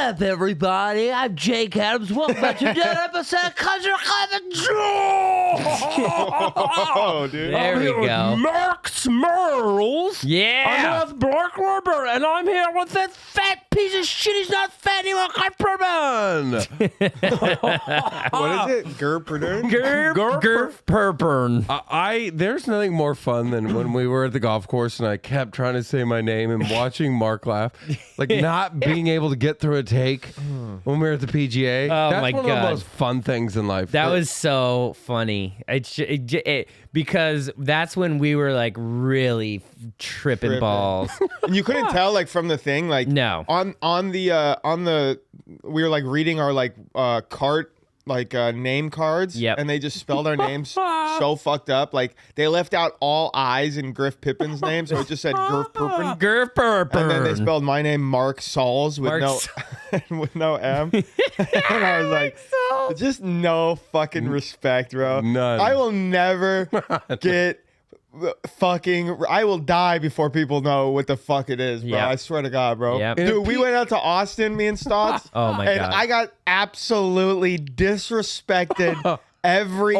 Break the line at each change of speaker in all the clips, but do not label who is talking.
up, everybody? I'm Jake Adams. Welcome back to another episode of Country Club.
Oh, dude.
There we go.
Mark Smurls.
Yeah.
I'm with Black Rubber, and I'm here with that fat piece of shit. He's not fat anymore. Pippin.
What is it? Gerperdern?
Gerf Purburn.
There's nothing more fun than when we were at the golf course and I kept trying to say my name and watching Mark laugh, like not being able to get through a take when we were at the PGA.
Oh,
That's
my
one
God.
of the most fun things in life.
That was so funny. Because that's when we were like really tripping balls.
And you couldn't tell, like, from the thing, like,
No.
on the we were like reading our like cart name cards.
Yep.
And they just spelled our names so fucked up. Like, they left out all I's in Griff Pippin's name, so it just said Griff Pippin.
Gerf Purburn.
And then they spelled my name Mark Sauls with with no M. And I was like, just no fucking respect, bro.
None.
I will never get I will die before people know what the fuck it is, bro.
Yep.
I swear to God, bro.
Yep.
Dude, we went out to Austin, me and Stotts.
Oh, my
and
God.
I got absolutely disrespected every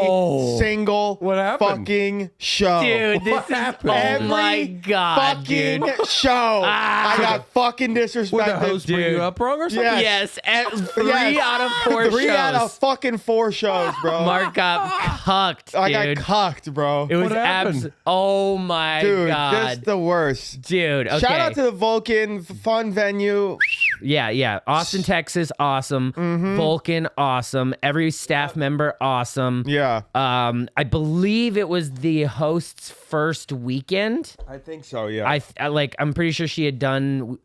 single
What happened?
fucking show.
Dude, this
What
is,
happened?
oh
Every
my God,
fucking
dude.
show. I got fucking
Would
disrespected.
the host bring you up wrong or something?
Yeah.
Yes, at three
Yes.
out of four
Three
shows.
out of fucking 4 shows, bro.
Mark got cucked,
I
dude.
got cucked, bro.
It was
What happened?
oh my
Dude,
God.
just the worst.
Dude, okay.
Shout out to the Vulcan, fun venue.
yeah. Austin, Texas, awesome. Vulcan, awesome. Every staff member, awesome.
Yeah.
I believe it was the host's first weekend.
I think so, yeah.
I'm pretty sure she had done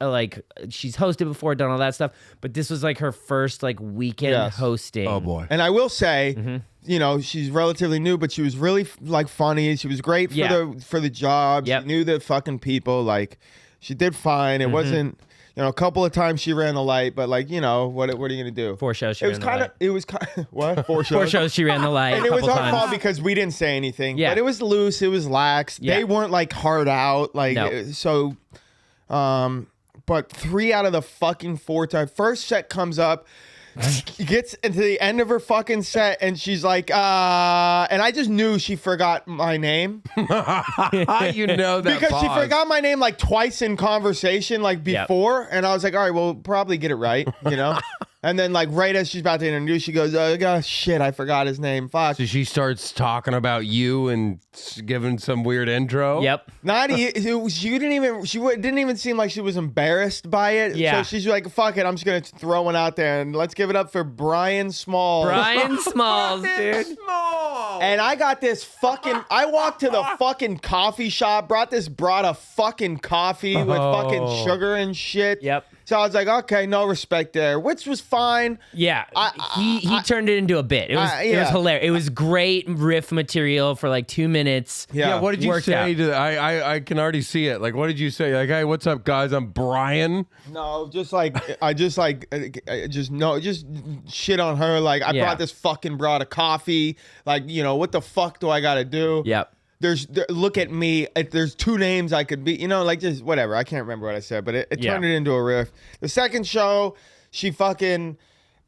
she's hosted before, done all that stuff, but this was like her first like weekend
Yes.
hosting.
Oh boy.
And I will say, you know, she's relatively new, but she was really like funny. She was great for
Yeah.
the job.
Yep.
She knew the fucking people. Like, she did fine. It wasn't, you know, a couple of times she ran the light, but like, you know, what are you gonna do?
4 shows she
It was
ran the light.
it was kind of what 4 shows.
4 shows she ran the light.
And
a
it was
couple
our
times.
fault because we didn't say anything.
Yeah.
But it was loose. It was lax.
Yeah.
They weren't like hard out. Like,
No.
so, but 3 out of the fucking 4 times. First set comes up, gets into the end of her fucking set, and she's like, and I just knew she forgot my name.
You know that
Because she
pause.
forgot my name like twice in conversation, like
Yep.
before. And I was like, all right, well, probably get it right, you know? And then, like, right as she's about to introduce, she goes, oh, shit, I forgot his name. Fuck.
So she starts talking about you and giving some weird intro.
Yep.
She didn't even seem like she was embarrassed by it.
Yeah.
So she's like, fuck it, I'm just going to throw one out there. And let's give it up for Brian Small.
Brian Smalls, dude.
And I got this fucking, I walked to the fucking coffee shop, brought a fucking coffee with fucking sugar and shit.
Yep.
So I was like, okay, no respect there, which was fine.
Yeah, he turned it into a bit. It was hilarious. It was great riff material for like 2 minutes.
Yeah, what did you
Worked
say
out.
to I can already see it. Like, what did you say? Like, hey, what's up, guys? I'm Brian.
No, just shit on her. Like, I
Yeah.
brought this fucking broad of coffee. Like, you know, what the fuck do I got to do?
Yep.
Look at me. There's 2 names I could be, you know, like just whatever. I can't remember what I said, but it turned it into a riff. The second show, she fucking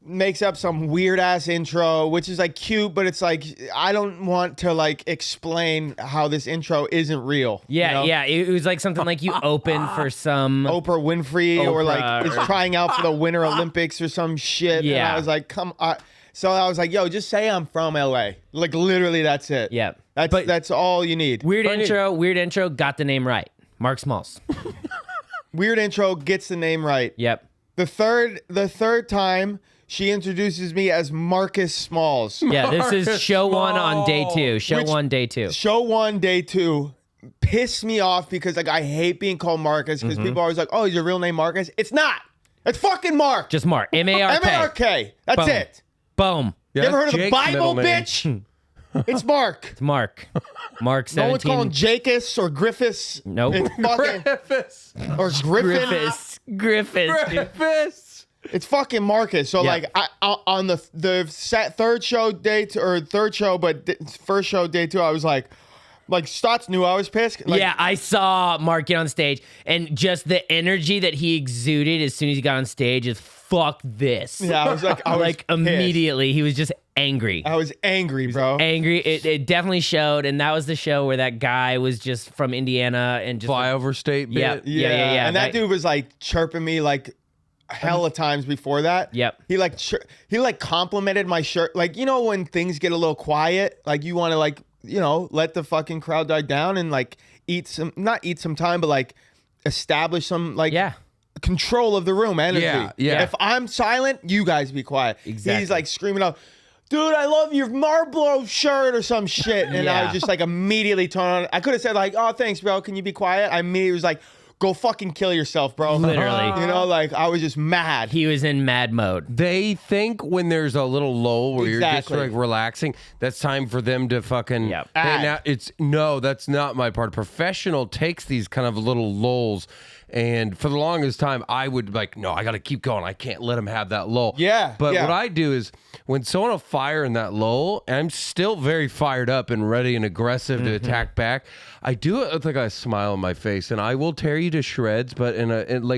makes up some weird ass intro, which is like cute, but it's like, I don't want to like explain how this intro isn't real.
Yeah,
you know?
yeah. It was like something like you open for some.
Oprah Winfrey or like
Oprah
is trying out for the Winter Olympics or some shit. And
Yeah.
I was like, so I was like, yo, just say I'm from LA. Like, literally, that's it.
Yeah.
That's all you need.
Weird intro. Got the name right. Mark Smalls.
Weird intro gets the name right.
Yep.
The third time she introduces me as Marcus Smalls.
Yeah, this is show 1 on day 2. Show
Which-
1, day 2.
Show 1, day 2 pissed me off because like I hate being called Marcus because people are always like, oh, is your real name Marcus? It's not. It's fucking Mark.
Just Mark. M-A-R-K.
M-A-R-K. That's
Boom.
it.
Boom.
You ever heard of the
Jake's
Bible,
middle name.
bitch? It's Mark.
It's Mark. Mark 17.
No one's calling Jacus or Griffiths.
Nope.
It's fucking,
Griffiths.
or Griffin.
Griffiths. Dude.
Griffiths.
It's fucking Marcus. So
Yeah.
like I on the third show day first show day 2, I was like Stotts knew I was pissed. Like,
Yeah, I saw Mark get on stage, and just the energy that he exuded as soon as he got on stage is fuck this.
Yeah, I was
like immediately he was just angry.
I was angry, bro.
Angry. It definitely showed, and that was the show where that guy was just from Indiana and just
Flyover state bit.
Yeah.
And that dude was like chirping me like hella times before that.
Yep.
He like complimented my shirt. Like, you know, when things get a little quiet, like you want to like, you know, let the fucking crowd die down and like not eat some time, but like establish some like control of the room energy.
Yeah.
If I'm silent, you guys be quiet.
Exactly.
He's like screaming out, dude, I love your Marlboro shirt or some shit. And I was just like immediately turned on. I could have said like, oh, thanks, bro. Can you be quiet? I immediately was like, go fucking kill yourself, bro.
Literally.
You know, like I was just mad.
He was in mad mode.
They think when there's a little lull where you're just like relaxing, that's time for them to fucking.
Yep.
Hey, now that's not my part. Professional takes these kind of little lulls, and for the longest time, I would like, no, I got to keep going. I can't let them have that lull. But what I do is when someone will fire in that lull, and I'm still very fired up and ready and aggressive to attack back, I do it with like a smile on my face, and I will tear you to shreds, but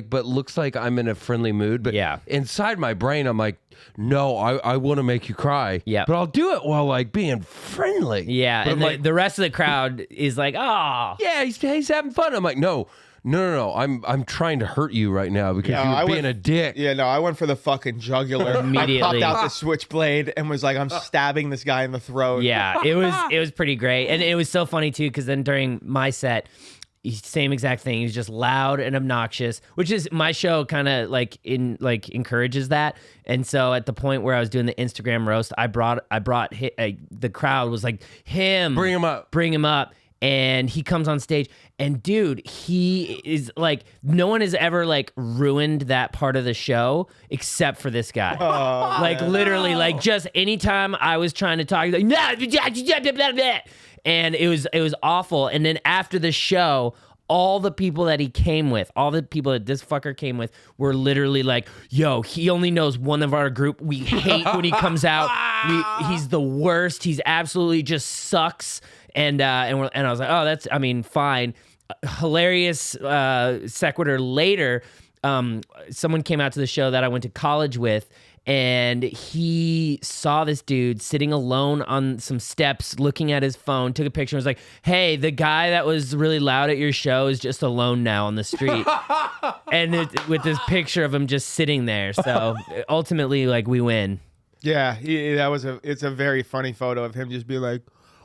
but looks like I'm in a friendly mood. But inside my brain, I'm like, no, I want to make you cry.
Yeah.
But I'll do it while like being friendly.
Yeah.
But
And
like,
the rest of the crowd is like, oh.
yeah, he's having fun. I'm like, no. I'm trying to hurt you right now because you're being a dick.
Yeah, no, I went for the fucking jugular.
Immediately.
I popped out the switchblade and was like, I'm stabbing this guy in the throat.
Yeah, it was pretty great. And it was so funny too, because then during my set, same exact thing. He's just loud and obnoxious, which is my show kind of encourages that. And so at the point where I was doing the Instagram roast, I brought the crowd was like, bring him up. And he comes on stage, and dude, he is like, no one has ever like ruined that part of the show except for this guy. Like literally, like just anytime I was trying to talk, he's like, no, and it was awful. And then after the show, all the people that he came with, all the people that this fucker came with were literally like, yo, he only knows one of our group. We hate when he comes out. He's the worst. He's absolutely just sucks. And I was like, oh, that's, I mean, fine. Hilarious sequitur later. Someone came out to the show that I went to college with, and he saw this dude sitting alone on some steps looking at his phone, took a picture and was like, hey, the guy that was really loud at your show is just alone now on the street. And with this picture of him just sitting there. So ultimately, like, we win.
Yeah, it's a very funny photo of him just being like,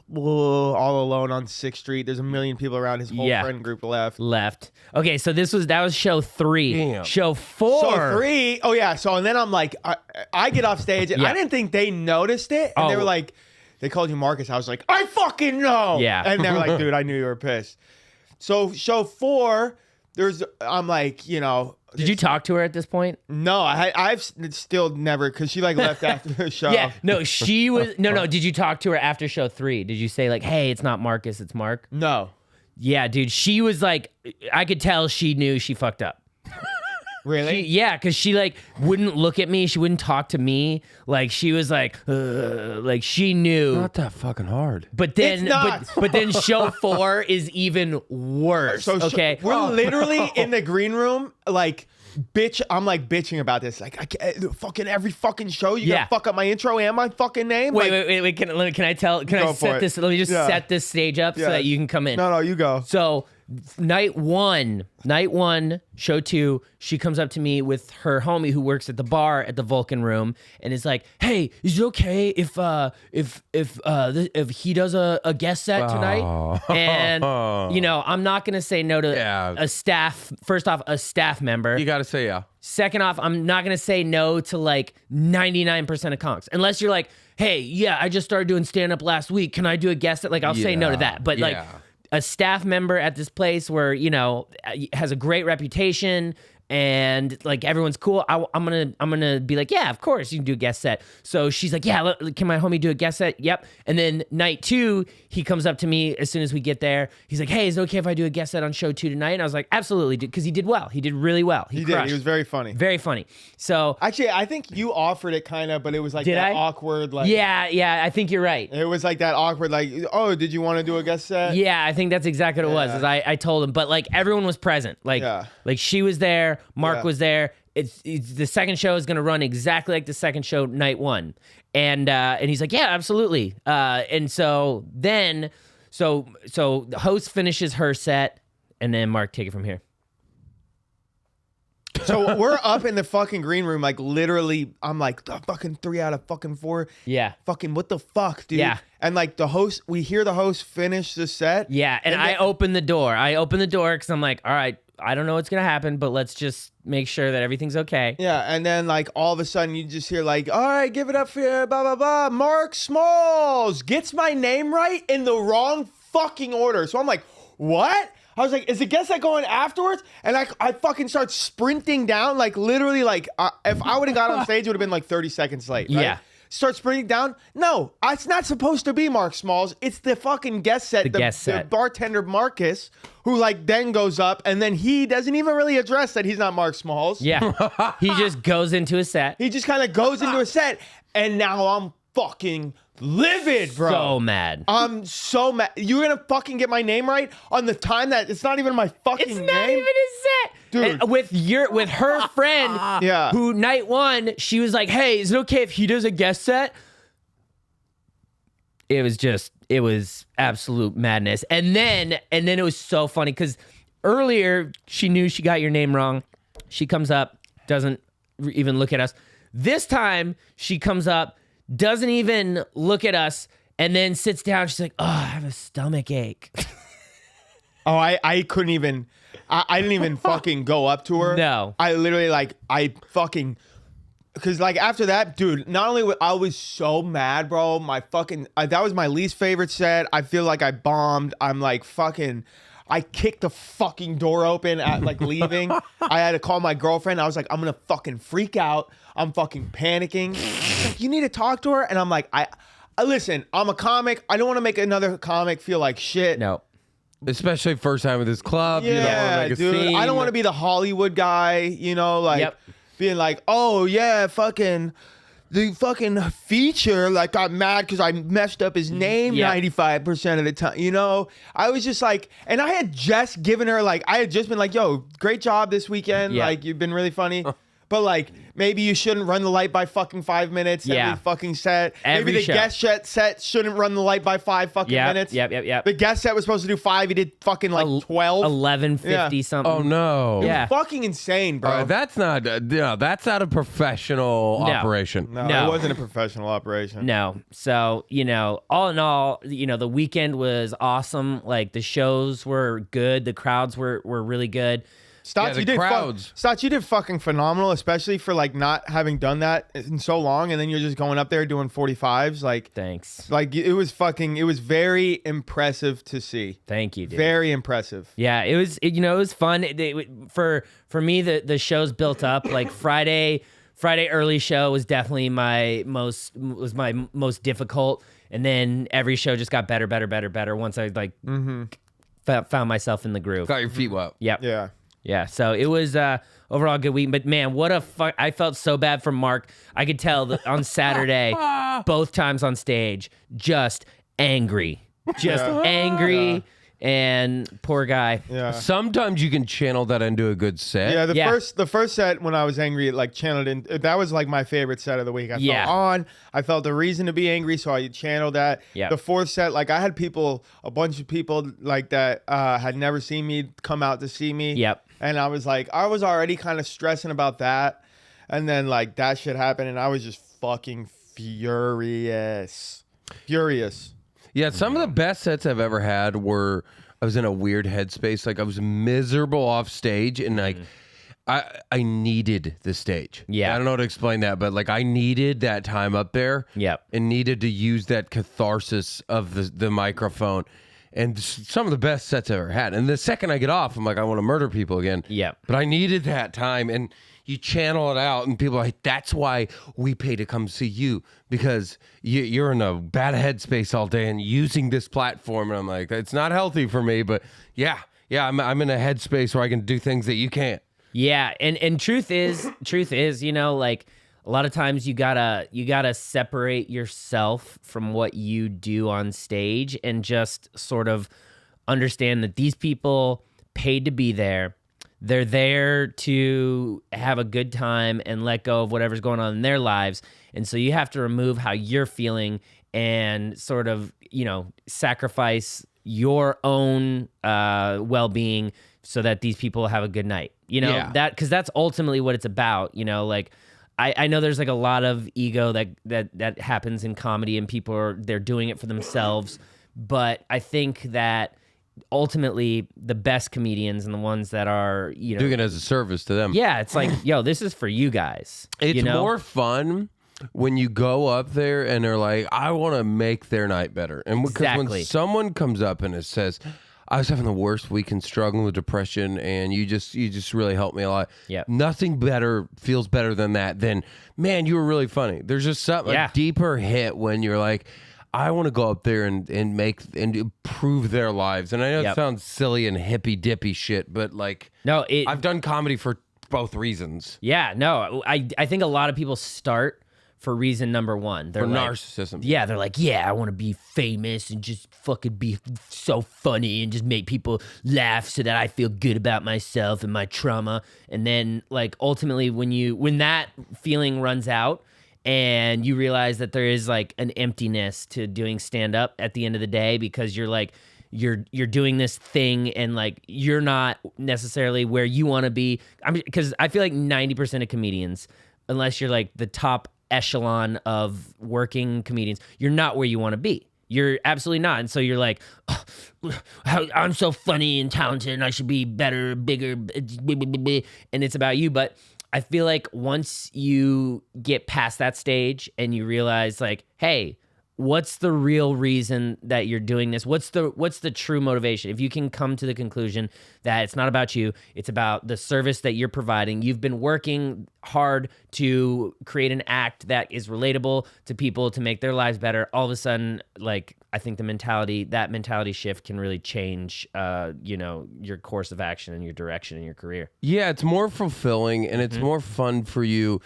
whoa, all alone on 6th Street. There's a million people around. His whole friend group left.
Okay, so that was show 3.
Damn.
Show 4.
So 3. Oh yeah. So and then I'm like, I get off stage and I didn't think they noticed it. And they were like, they called you Marcus. I was like, I fucking know.
Yeah.
And they were like, dude, I knew you were pissed. So show 4, I'm like, you know.
Did you talk to her at this point?
No, I've still never, because she like left after the show.
Yeah, no, she was, no, did you talk to her after show 3? Did you say like, hey, it's not Marcus, it's Mark?
No.
Yeah, dude, she was like, I could tell she knew she fucked up.
Really?
Yeah, because she like wouldn't look at me, she wouldn't talk to me. Like she was like she knew.
Not that fucking hard.
But then,
It's not.
but then show 4 is even worse.
So
okay,
we're literally in the green room, like, I'm like bitching about this. Like, I can't, fucking every fucking show, you gotta fuck up my intro and my fucking name.
Wait. Can I set this? Let me just set this stage up so that you can come in.
No, you go.
So night one, show 2, she comes up to me with her homie who works at the bar at the Vulcan Room and is like, "Hey, is it okay if he does a guest set tonight?" And you know, I'm not gonna say no to a staff. First off, a staff member.
You gotta say yeah.
Second off, I'm not gonna say no to like 99% of conks, unless you're like, "Hey, yeah, I just started doing stand up last week. Can I do a guest set?" Like, I'll say no to that. But like, a staff member at this place where, you know, has a great reputation and like everyone's cool, I'm gonna be like, yeah, of course you can do a guest set. So she's like, yeah, can my homie do a guest set? Yep. And then night 2, he comes up to me as soon as we get there. He's like, hey, is it okay if I do a guest set on show 2 tonight? And I was like, absolutely, because he did well. He did really well. He crushed.
He was very funny.
Very funny. So
actually, I think you offered it kind of, but it was like awkward. Like,
yeah, I think you're right.
It was like that awkward, like, oh, did you want to do a guest set?
Yeah, I think that's exactly what it was. Is I told him, but like everyone was present. Like she was there, Mark was there. it's the second show is going to run exactly like the second show, night one. And he's like, yeah, absolutely. And so then, so the host finishes her set, and then Mark, take it from here.
So we're up in the fucking green room, like literally, I'm like, the fucking 3 out of fucking 4.
Yeah.
Fucking what the fuck, dude?
Yeah.
And like we hear the host finish the set.
Yeah. And I open the door. because I'm like, all right, I don't know what's going to happen, but let's just make sure that everything's okay.
Yeah. And then like all of a sudden you just hear like, all right, give it up for blah, blah, blah. Mark Smalls gets my name right in the wrong fucking order. So I'm like, what? I was like, is the guest set going afterwards? And I fucking start sprinting down, like literally, like if I would have got on stage, it would have been like 30 seconds late. Right?
Yeah.
Start sprinting down. No, it's not supposed to be Mark Smalls. It's the fucking guest set. The bartender Marcus, who like then goes up, and then he doesn't even really address that he's not Mark Smalls.
Yeah. He just goes into a set.
He just kind of goes into a set, and now I'm fucking livid, bro.
So mad.
I'm so mad. You're gonna fucking get my name right on the time that it's not even my fucking name.
It's not even his set.
Dude.
And with her friend,
yeah.
who night one, she was like, hey, is it okay if he does a guest set? It was absolute madness. And then it was so funny because earlier she knew she got your name wrong. She comes up, doesn't even look at us. This time she comes up, doesn't even look at us, and then sits down. She's like, oh, I have a stomach ache.
Oh, I couldn't even, I didn't even fucking go up to her.
No.
I literally because like after that, dude, not only I was so mad, bro, that was my least favorite set. I feel like I bombed. I'm like fucking, I kicked the fucking door open at like leaving. I had to call my girlfriend. I was like, I'm gonna fucking freak out. I'm fucking panicking. She's like, you need to talk to her. And I'm like, listen, I'm a comic. I don't want to make another comic feel like shit.
No.
Especially first time with this club.
Yeah, dude.
Scene.
I don't want to be the Hollywood guy, like being like, oh yeah, the fucking feature, like got mad because I messed up his name 95% of the time. I was just like, and I had just given her I had just been like, yo, great job this weekend.
Yeah.
Like you've been really funny. But like, maybe you shouldn't run the light by fucking 5 minutes every fucking set.
Every
maybe the
show.
guest set shouldn't run the light by 5 fucking minutes.
Yep.
The guest set was supposed to do 5. He did fucking 12.
11:50 something.
Oh no.
Yeah.
Fucking insane, bro.
That's not. That's not a professional operation.
No, it wasn't a professional operation.
No. So, all in all, the weekend was awesome. Like the shows were good. The crowds were really good.
Stots, you did fucking phenomenal, especially for not having done that in so long, and then you're just going up there doing 45s.
Thanks.
It was very impressive to see.
Thank you, dude.
Very impressive.
Yeah, it was. It was fun. For me, the shows built up. Like Friday early show was definitely my most difficult, and then every show just got better once I found myself in the groove.
Got your feet wet.
Yep.
Yeah.
Yeah, so it was overall a good week. But man, what a fuck! I felt so bad for Mark. I could tell that on Saturday, both times on stage, just angry, and poor guy.
Yeah.
Sometimes you can channel that into a good set.
Yeah. The first set when I was angry, channeled in. That was my favorite set of the week. I felt a reason to be angry, so I channeled that.
Yeah.
The fourth set, I had a bunch of people that had never seen me come out to see me.
Yep.
And I was already kind of stressing about that, and then that shit happened, and I was just fucking furious.
Yeah, some of the best sets I've ever had were I was in a weird headspace. I was miserable off stage, and I needed the stage.
Yeah.
I don't know how to explain that, but I needed that time up there.
Yep.
And needed to use that catharsis of the microphone. And some of the best sets I've ever had. And the second I get off, I'm like, I want to murder people again.
Yep.
But I needed that time, and you channel it out, and people are like, that's why we pay to come see you, because you're in a bad headspace all day and using this platform. And I'm like, it's not healthy for me, but yeah, I'm in a headspace where I can do things that you can't.
Yeah, and truth is, a lot of times you gotta separate yourself from what you do on stage and just sort of understand that these people paid to be there. They're there to have a good time and let go of whatever's going on in their lives. And so you have to remove how you're feeling and sort of, sacrifice your own well-being so that these people have a good night. Because that's ultimately what it's about. I know there's like a lot of ego that happens in comedy, and people they're doing it for themselves. But I think that ultimately the best comedians and the ones that are
doing it as a service to them.
Yeah, it's like, this is for you guys.
It's more fun when you go up there and they're like, I want to make their night better. And because when someone comes up and it says, I was having the worst weekend, struggling with depression, and you just really helped me a lot.
Yep.
Nothing feels better than that. Then, man, you were really funny. There's just something a deeper hit when you're like, I want to go up there and improve their lives. And I know it sounds silly and hippy dippy shit, but I've done comedy for both reasons.
Yeah, no, I think a lot of people start for reason number one. They're
narcissism.
Yeah, they're like, I want to be famous and just fucking be so funny and just make people laugh so that I feel good about myself and my trauma. And then ultimately when that feeling runs out, and you realize that there is an emptiness to doing stand-up at the end of the day, because you're doing this thing and you're not necessarily where you want to be. Because I feel like 90% of comedians, unless you're the top echelon of working comedians, you're not where you want to be. You're absolutely not. And so you're like, I'm so funny and talented and I should be better, bigger, and it's about you. But I feel like once you get past that stage and you realize hey, what's the real reason that you're doing this? What's the true motivation? If you can come to the conclusion that it's not about you, it's about the service that you're providing. You've been working hard to create an act that is relatable to people, to make their lives better. All of a sudden, I think that mentality shift can really change, your course of action and your direction in your career.
Yeah, it's more fulfilling and it's more fun for you.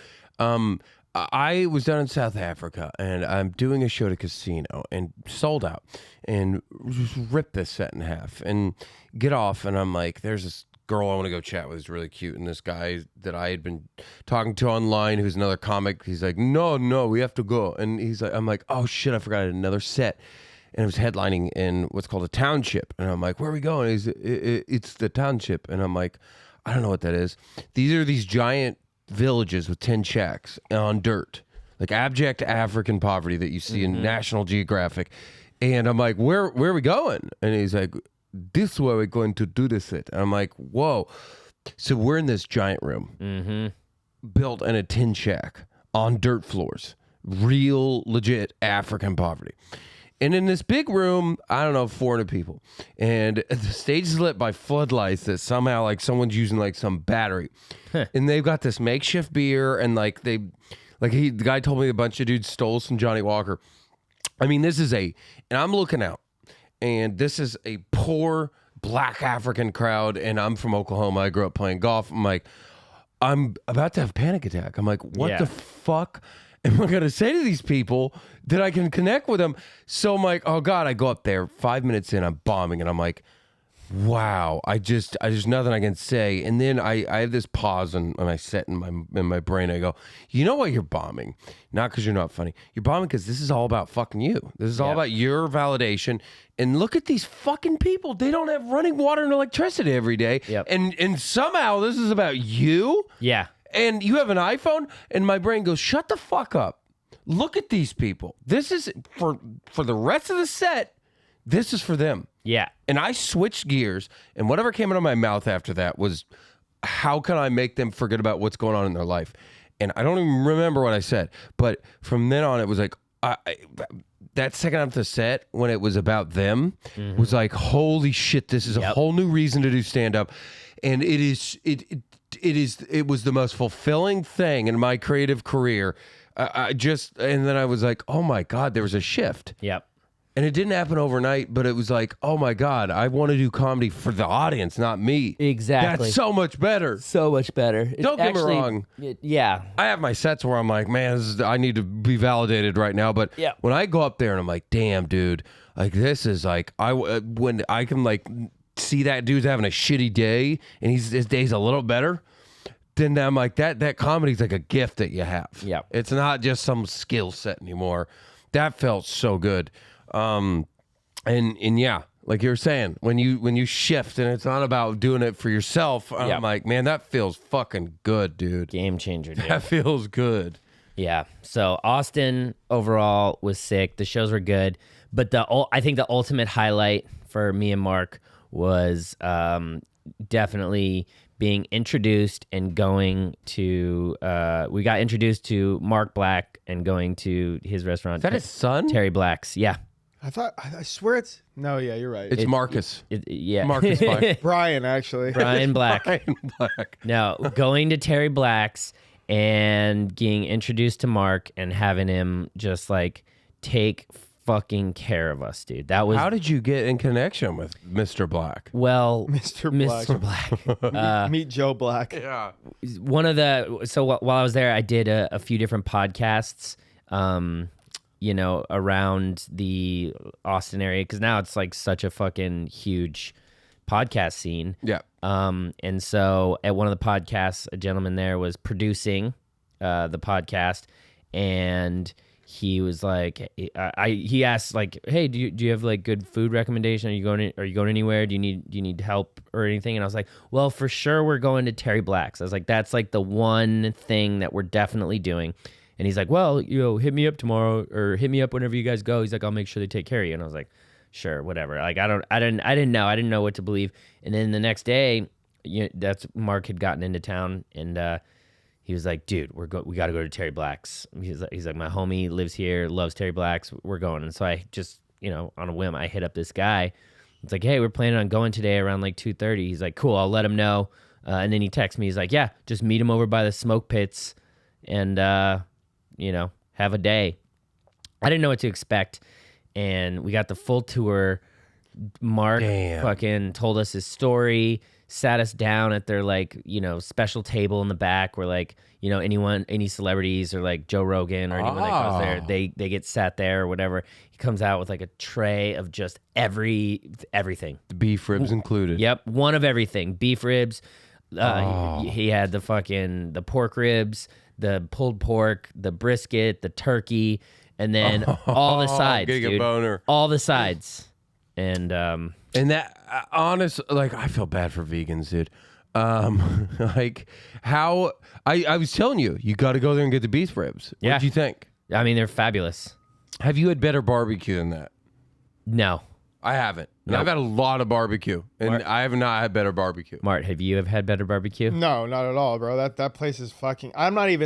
I was down in South Africa and I'm doing a show at a casino and sold out and just ripped this set in half and get off. And I'm like, there's this girl I want to go chat with, who's really cute. And this guy that I had been talking to online, who's another comic, he's like, no, we have to go. And I'm like, oh shit, I forgot I had another set. And it was headlining in what's called a township. And I'm like, where are we going? It's the township. And I'm like, I don't know what that is. These are these giant villages with 10 shacks on dirt, abject African poverty that you see in National Geographic. And I'm like, where are we going? And he's like, this is where we're going to do this it. And I'm like, whoa. So we're in this giant room built in a tin shack on dirt floors, real legit African poverty. And in this big room, I don't know, 400 people. And the stage is lit by floodlights that somehow someone's using some battery. And they've got this makeshift beer and the guy told me a bunch of dudes stole some Johnny Walker. I mean, and I'm looking out and this is a poor black African crowd. And I'm from Oklahoma. I grew up playing golf. I'm like, I'm about to have a panic attack. I'm like, what the fuck am I going to say to these people that I can connect with them? So I'm like, oh God, I go up there 5 minutes in, I'm bombing. And I'm like, wow, I just nothing I can say. And then I have this pause and I set in my brain. I go, you know why you're bombing? Not because you're not funny. You're bombing because this is all about fucking you. This is all about your validation. And look at these fucking people. They don't have running water and electricity every day.
Yep.
And somehow this is about you.
Yeah.
And you have an iPhone, and my brain goes, shut the fuck up. Look at these people. This is for the rest of the set. This is for them.
Yeah.
And I switched gears, and whatever came out of my mouth after that was, how can I make them forget about what's going on in their life? And I don't even remember what I said, but from then on, it was that second half of the set, when it was about them, was like, holy shit, this is a whole new reason to do stand-up. And it was the most fulfilling thing in my creative career. And then I was like, oh my God, there was a shift.
Yep.
And it didn't happen overnight, but it was like, oh my God, I want to do comedy for the audience, not me.
Exactly.
That's so much better.
So much better.
Don't get me wrong.
Yeah.
I have my sets where I'm like, man, I need to be validated right now. But when I go up there and I'm like, damn, dude, this is when I can see that dude's having a shitty day and his day's a little better, then I'm like, that comedy's like a gift that you have.
Yeah.
It's not just some skill set anymore. That felt so good. And yeah, like you were saying, when you shift and it's not about doing it for yourself, I'm like, man, that feels fucking good, dude.
Game changer, dude.
That feels good.
Yeah. So Austin overall was sick. The shows were good, but I think the ultimate highlight for me and Mark was definitely being introduced and going to. We got introduced to Mark Black and going to his restaurant.
Is that his son?
Terry Black's. Yeah.
I swear it's no. Yeah, you're right.
It's Marcus.
Yeah.
Marcus Black.
Brian, actually.
Brian Black.
Brian Black.
No, going to Terry Black's and getting introduced to Mark and having him just like take fucking care of us, dude. That was.
How did you get in connection with Mr. Black?
Well,
Mr. Black.
Mr. Black.
Meet Joe Black.
Yeah.
One of the while I was there, I did a few different podcasts, around the Austin area because now it's like such a fucking huge podcast scene.
Yeah.
And so at one of the podcasts, a gentleman there was producing the podcast, and he was like, he asked like, hey, do you have like good food recommendation? Are you going anywhere? Do you need help or anything? And I was like, well, for sure we're going to Terry Black's. I was like, that's like the one thing that we're definitely doing. And he's like, well, hit me up tomorrow or hit me up whenever you guys go. He's like, I'll make sure they take care of you. And I was like, sure, whatever. Like, I didn't know what to believe. And then the next day, that's Mark had gotten into town, and he was like, dude, we got to go to Terry Black's. He's like, my homie lives here, loves Terry Black's. We're going. And so I just, on a whim, I hit up this guy. It's like, hey, we're planning on going today around like 2:30. He's like, cool, I'll let him know. And then he texts me. He's like, yeah, just meet him over by the smoke pits and, have a day. I didn't know what to expect. And we got the full tour. Mark fucking told us his story, sat us down at their like, special table in the back where like, any celebrities or like Joe Rogan or anyone that goes there, they get sat there or whatever. He comes out with like a tray of just everything.
The beef ribs included.
Yep. One of everything. Beef ribs. He had the pork ribs, the pulled pork, the brisket, the turkey, and then all the sides,
getting
dude.
a boner.
All the sides. And
that honest, like, I feel bad for vegans, dude. Like how I was telling you got to go there and get the beef ribs.
Yeah.
What'd you think?
I mean, they're fabulous.
Have you had better barbecue than that?
No.
I haven't. And
Nope.
I've had a lot of barbecue, and I have not had better barbecue.
Mart, have you had better barbecue?
No, not at all, bro. That place is fucking. I'm not a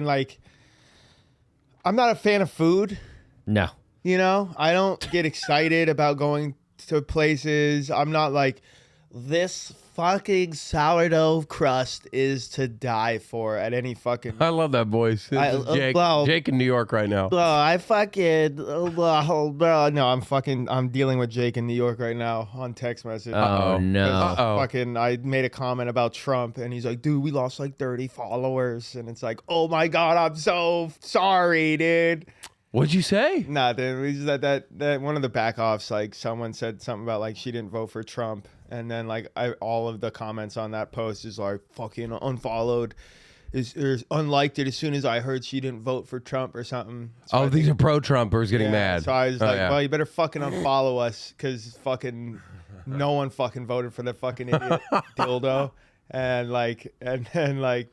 fan of food.
No.
I don't get excited about going to places. I'm not like, this fucking sourdough crust is to die for at any fucking.
I love that voice. Jake in New York right now.
I'm dealing with Jake in New York right now on text message.
Oh, no.
I made a comment about Trump, and he's like, dude, we lost like 30 followers. And it's like, oh my God, I'm so sorry, dude.
What'd you say?
Nothing. We just that one of the back offs, like someone said something about like she didn't vote for Trump, and then like all of the comments on that post is like fucking unfollowed, is unliked it as soon as I heard she didn't vote for Trump or something. So
These are pro-Trumpers getting mad.
So I was well, you better fucking unfollow us because fucking no one fucking voted for the fucking idiot dildo, and then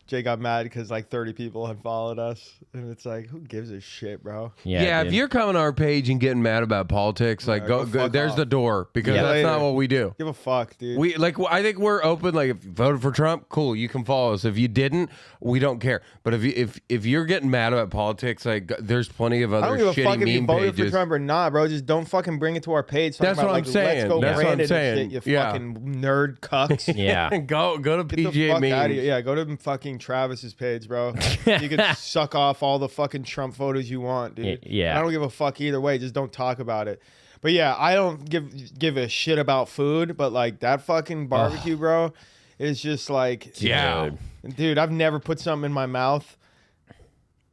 Jay got mad because like 30 people had followed us, and it's like, who gives a shit, bro?
Yeah,
if you're coming to our page and getting mad about politics, like go there's the door, because that's not what we do.
Give a fuck, dude.
I think we're open. Like, if you voted for Trump, cool, you can follow us. If you didn't, we don't care. But if you're getting mad about politics, like, there's plenty of other shitty meme pages.
I don't give a fuck if you voted for Trump or not, bro. Just don't fucking bring it to our page.
That's what I'm saying.
Let's go Brandon, you fucking nerd cucks.
Yeah.
go to PGA memes.
Yeah, go to fucking Travis's page, bro. You can suck off all the fucking Trump photos you want, dude.
Yeah.
I don't give a fuck either way. Just don't talk about it. But yeah, I don't give a shit about food, but like that fucking barbecue, bro, is just like,
yeah,
dude, I've never put something in my mouth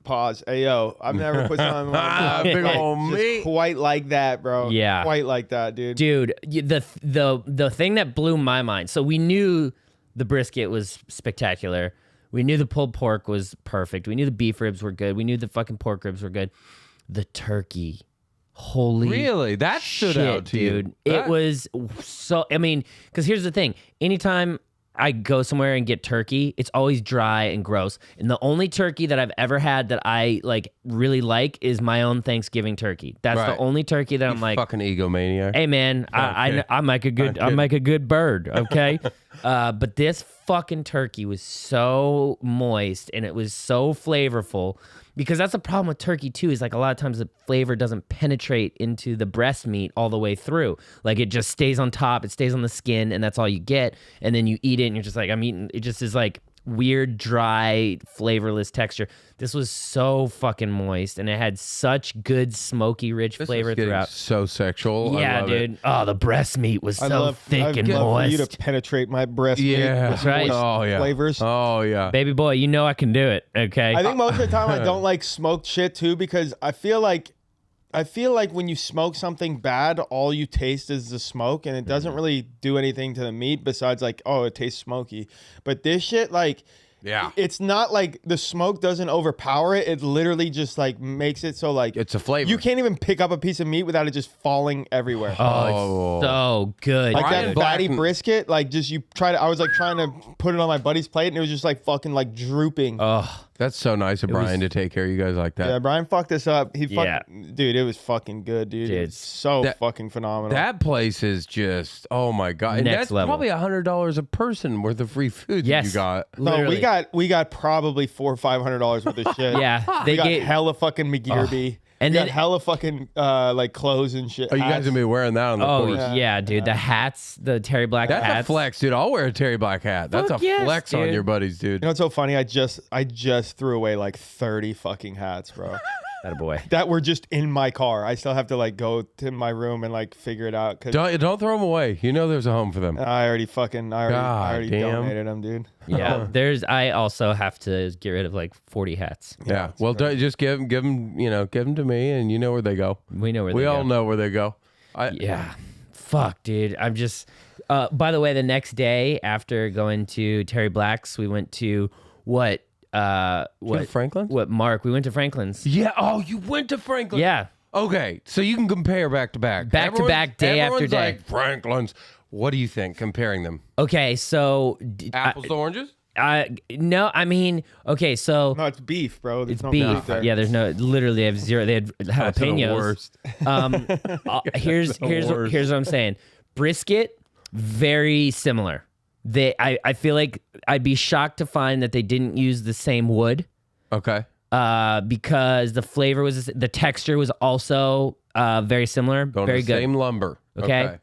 Pause. Hey, yo, I've never put something on
Big
like,
ol'
just
meat.
quite like that, bro.
Yeah.
Quite like that, dude.
Dude, the thing that blew my mind. So we knew the brisket was spectacular. We knew the pulled pork was perfect. We knew the beef ribs were good. We knew the fucking pork ribs were good. The turkey. Holy
Really? That stood
shit,
out to you?
dude. It was so, I mean, because here's the thing. Anytime I go somewhere and get turkey, it's always dry and gross. And the only turkey that I've ever had that I like really like is my own Thanksgiving turkey. That's the only turkey that I'm like,
fucking egomaniac.
hey man, I make a good bird, okay? But this fucking turkey was so moist and it was so flavorful, because that's the problem with turkey too, is like a lot of times the flavor doesn't penetrate into the breast meat all the way through. Like it just stays on top, it stays on the skin, and that's all you get. And then you eat it and you're just like, I'm eating, it just is like weird, dry, flavorless texture. This was so fucking moist, and it had such good, smoky, rich flavor throughout.
So sexual.
Yeah,
I love
dude.
It.
Oh, the breast meat was so thick and
love
moist.
for you to penetrate my breast meat with
right.
moist flavors.
Oh yeah,
baby boy, you know I can do it. Okay.
I think most of the time I don't like smoked shit too, because I feel like when you smoke something bad, all you taste is the smoke, and it doesn't really do anything to the meat besides like, oh, it tastes smoky. But this shit, like,
yeah,
it's not like the smoke doesn't overpower it. It literally just like makes it so like
it's a flavor.
You can't even pick up a piece of meat without it just falling everywhere.
Oh, it's so good.
Like that fatty brisket, like just I was like trying to put it on my buddy's plate, and it was just like fucking like drooping.
Oh,
that's so nice of Brian to take care of you guys like that.
Yeah, Brian fucked us up. Dude, it was fucking good, dude. It's so fucking phenomenal.
That place is just, oh my god, and
Next
that's
level.
probably $100 a person worth of free food that you got.
No, we got probably $400 or $500 worth of shit.
Yeah,
they got hella fucking McGearby. And then hella fucking like clothes and shit.
Oh, you guys gonna be wearing that on the course?
Yeah, dude. The hats, the Terry Black hats.
That's a flex, dude. I'll wear a Terry Black hat. That's a flex on your buddies, dude.
You know what's so funny? I just threw away like 30 fucking hats, bro.
That boy.
That were just in my car. I still have to like go to my room and like figure it out.
Don't throw them away. You know there's a home for them.
I already donated them, dude.
Yeah, I also have to get rid of like 40 hats.
Yeah. Well, just give them, give them to me, and you know where they go.
We know where they go.
We all know where they go.
Yeah. Fuck, dude. I'm just. By the way, the next day after going to Terry Black's, we went to what
Franklin's?
What Mark? We went to Franklin's.
Yeah. Oh, you went to Franklin's.
Yeah.
Okay, so you can compare back to back,
day after day.
Everyone's like Franklin's. What do you think? Comparing them.
Okay, so
apples to oranges.
No, I mean, okay, so
no, it's beef, bro.
It's beef. Yeah, there's no. Literally, they have zero. They had jalapenos. Here's what I'm saying. Brisket, very similar. I feel like I'd be shocked to find that they didn't use the same wood.
Okay.
Because the flavor was, the texture was also very similar. Very good.
Same lumber.
Okay.